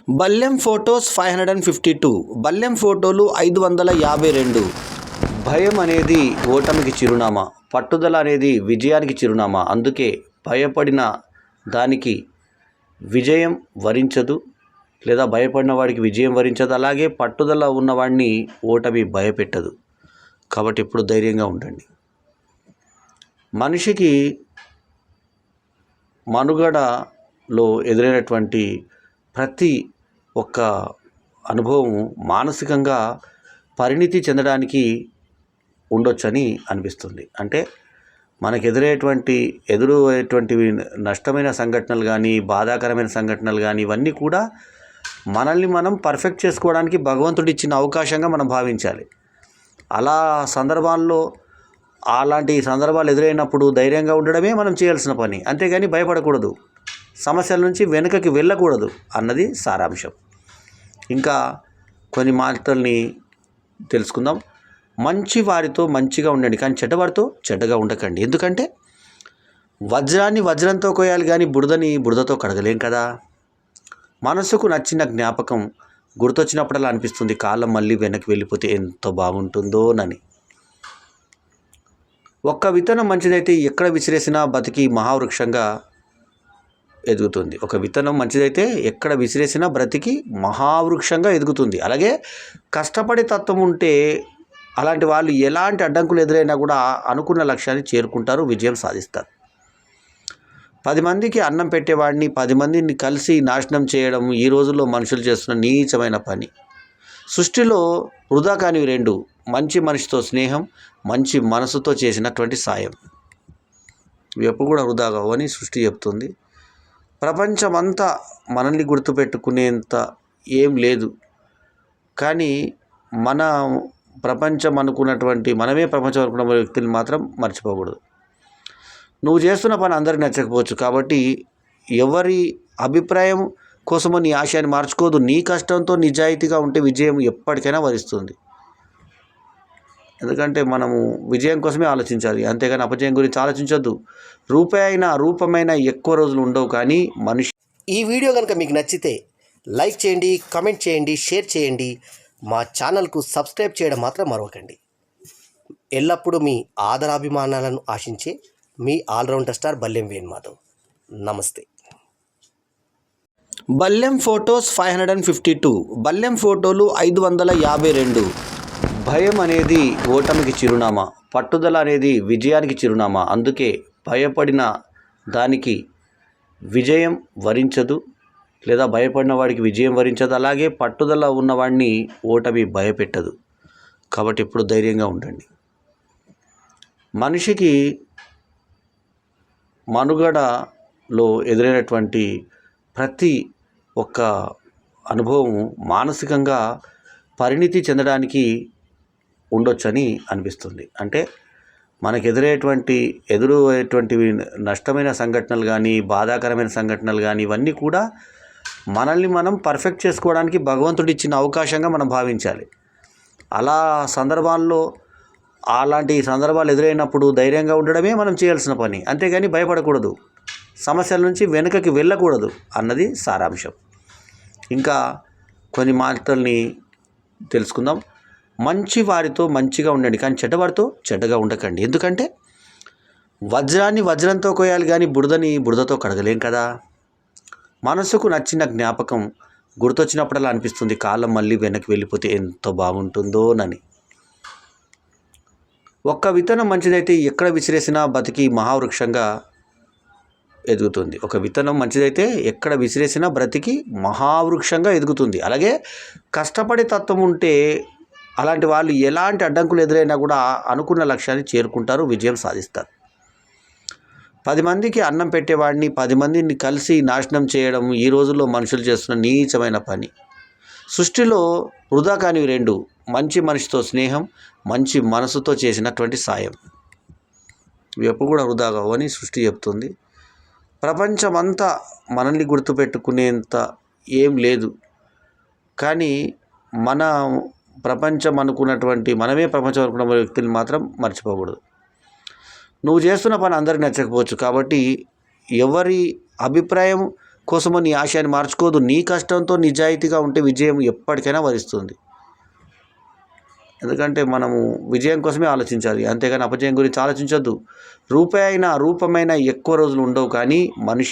బల్లెం photos 552 బల్లెం ఫోటోలు 552. భయం అనేది ఓటమికి చిరునామా, పట్టుదల అనేది విజయానికి చిరునామా. అందుకే భయపడిన దానికి విజయం వరించదు, లేదా భయపడిన వాడికి విజయం వరించదు. అలాగే పట్టుదల ఉన్నవాడిని ఓటమి భయపెట్టదు. కాబట్టి ఎప్పుడు ధైర్యంగా ఉండండి. మనిషికి మనుగడలో ఎదురైనటువంటి ప్రతి ఒక్క అనుభవం మానసికంగా పరిణితి చెందడానికి ఉండొచ్చని అనిపిస్తుంది. అంటే మనకు ఎదురయ్యేటువంటివి నష్టమైన సంఘటనలు కానీ, బాధాకరమైన సంఘటనలు కానీ, ఇవన్నీ కూడా మనల్ని మనం పర్ఫెక్ట్ చేసుకోవడానికి భగవంతుడు ఇచ్చిన అవకాశంగా మనం భావించాలి. అలాంటి సందర్భాలు ఎదురైనప్పుడు ధైర్యంగా ఉండడమే మనం చేయాల్సిన పని. అంతేగాని భయపడకూడదు, సమస్యల నుంచి వెనుకకి వెళ్ళకూడదు అన్నది సారాంశం. ఇంకా కొన్ని మాటల్ని తెలుసుకుందాం. మంచి వారితో మంచిగా ఉండండి, కానీ చెడ్డవారితో చెడ్డగా ఉండకండి. ఎందుకంటే వజ్రాన్ని వజ్రంతో కోయాలి, కానీ బురదని బురదతో కడగలేం కదా. మనసుకు నచ్చిన జ్ఞాపకం గుర్తొచ్చినప్పుడల్లా అనిపిస్తుంది, కాలం మళ్ళీ వెనక్కి వెళ్ళిపోతే ఎంతో బాగుంటుందోనని. ఒక్క విత్తనం మంచిదైతే ఎక్కడ విసిరేసినా బతికి మహావృక్షంగా ఎదుగుతుంది. ఒక విత్తనం మంచిదైతే ఎక్కడ విసిరేసినా బ్రతికి మహావృక్షంగా ఎదుగుతుంది. అలాగే కష్టపడే తత్వం ఉంటే అలాంటి వాళ్ళు ఎలాంటి అడ్డంకులు ఎదురైనా కూడా అనుకున్న లక్ష్యాన్ని చేరుకుంటారు, విజయం సాధిస్తారు. 10 మందికి అన్నం పెట్టేవాడిని 10 మందిని కలిసి నాశనం చేయడం ఈ రోజుల్లో మనుషులు చేస్తున్న నీచమైన పని. సృష్టిలో వృధా కానివి 2: మంచి మనిషితో స్నేహం, మంచి మనసుతో చేసినటువంటి సాయం. ఇవి ఎప్పుడు కూడా వృధా కావని సృష్టి చెప్తుంది. ప్రపంచమంతా మనల్ని గుర్తుపెట్టుకునేంత ఏం లేదు, కానీ మనమే ప్రపంచం అనుకున్న వ్యక్తులు మాత్రం మర్చిపోకూడదు. నువ్వు చేస్తున్న పని అందరికీ నచ్చకపోవచ్చు, కాబట్టి ఎవరి అభిప్రాయం కోసమో నీ ఆశయాన్ని మార్చుకోదు. నీ కష్టంతో నిజాయితీగా ఉంటే విజయం ఎప్పటికైనా వరిస్తుంది. ఎందుకంటే మనము విజయం కోసమే ఆలోచించాలి, అంతేగాని అపజయం గురించి ఆలోచించొద్దు. రూపమైన ఎక్కువ రోజులు ఉండవు, కానీ మనిషి. ఈ వీడియో కనుక మీకు నచ్చితే లైక్ చేయండి, కామెంట్ చేయండి, షేర్ చేయండి. మా ఛానల్కు సబ్స్క్రైబ్ చేయడం మాత్రం మరవకండి. ఎల్లప్పుడూ మీ ఆదరాభిమానాలను ఆశించే మీ ఆల్రౌండర్ స్టార్ బల్లెం వేణుమాధవ్. నమస్తే. బల్లెం ఫొటోస్ 552 బల్లెం ఫోటోలు 552. భయం అనేది ఓటమికి చిరునామా, పట్టుదల అనేది విజయానికి చిరునామా. అందుకే భయపడిన దానికి విజయం వరించదు, లేదా భయపడిన వాడికి విజయం వరించదు. అలాగే పట్టుదల ఉన్నవాడిని ఓటమి భయపెట్టదు. కాబట్టి ఎప్పుడు ధైర్యంగా ఉండండి. మనిషికి మనుగడలో ఎదురైనటువంటి ప్రతి ఒక్క అనుభవం మానసికంగా పరిణితి చెందడానికి ఉండొచ్చని అనిపిస్తుంది. అంటే మనకు ఎదురయ్యేటువంటివి నష్టమైన సంఘటనలు కానీ, బాధాకరమైన సంఘటనలు కానీ, ఇవన్నీ కూడా మనల్ని మనం పర్ఫెక్ట్ చేసుకోవడానికి భగవంతుడు ఇచ్చిన అవకాశంగా మనం భావించాలి. అలాంటి సందర్భాలు ఎదురైనప్పుడు ధైర్యంగా ఉండడమే మనం చేయాల్సిన పని. అంతేగాని భయపడకూడదు, సమస్యల నుంచి వెనుకకి వెళ్ళకూడదు అన్నది సారాంశం. ఇంకా కొన్ని మాటల్ని తెలుసుకుందాం. మంచి వారితో మంచిగా ఉండండి, కానీ చెడ్డవారితో చెడ్డగా ఉండకండి. ఎందుకంటే వజ్రాన్ని వజ్రంతో కోయాలి, కానీ బురదని బురదతో కడగలేం కదా. మనసుకు నచ్చిన జ్ఞాపకం గుర్తొచ్చినప్పుడల్లా అనిపిస్తుంది, కాలం మళ్ళీ వెనక్కి వెళ్ళిపోతే ఎంతో బాగుంటుందోనని. ఒక్క విత్తనం మంచిదైతే ఎక్కడ విసిరేసినా బతికి మహావృక్షంగా ఎదుగుతుంది. ఒక విత్తనం మంచిదైతే ఎక్కడ విసిరేసినా బ్రతికి మహావృక్షంగా ఎదుగుతుంది. అలాగే కష్టపడే తత్వం ఉంటే అలాంటి వాళ్ళు ఎలాంటి అడ్డంకులు ఎదురైనా కూడా అనుకున్న లక్ష్యాన్ని చేరుకుంటారు, విజయం సాధిస్తారు. 10 మందికి అన్నం పెట్టేవాడిని 10 మందిని కలిసి నాశనం చేయడం ఈ రోజుల్లో మనుషులు చేస్తున్న నీచమైన పని. సృష్టిలో వృధా కానివి 2: మంచి మనిషితో స్నేహం, మంచి మనసుతో చేసినటువంటి సాయం. ఇవి ఎప్పుడు కూడా వృధా కావని సృష్టి చెప్తుంది. ప్రపంచమంతా మనల్ని గుర్తుపెట్టుకునేంత ఏం లేదు, కానీ మనమే ప్రపంచం అనుకున్న వ్యక్తులు మాత్రం మర్చిపోకూడదు. నువ్వు చేస్తున్న పని అందరికీ నచ్చకపోవచ్చు, కాబట్టి ఎవరి అభిప్రాయం కోసమో నీ ఆశయాన్ని మార్చుకోదు. నీ కష్టంతో నిజాయితీగా ఉంటే విజయం ఎప్పటికైనా వరిస్తుంది. ఎందుకంటే మనము విజయం కోసమే ఆలోచించాలి, అంతేగాని అపజయం గురించి ఆలోచించొద్దు. రూపమైన ఎక్కువ రోజులు ఉండవు, కానీ మనిషి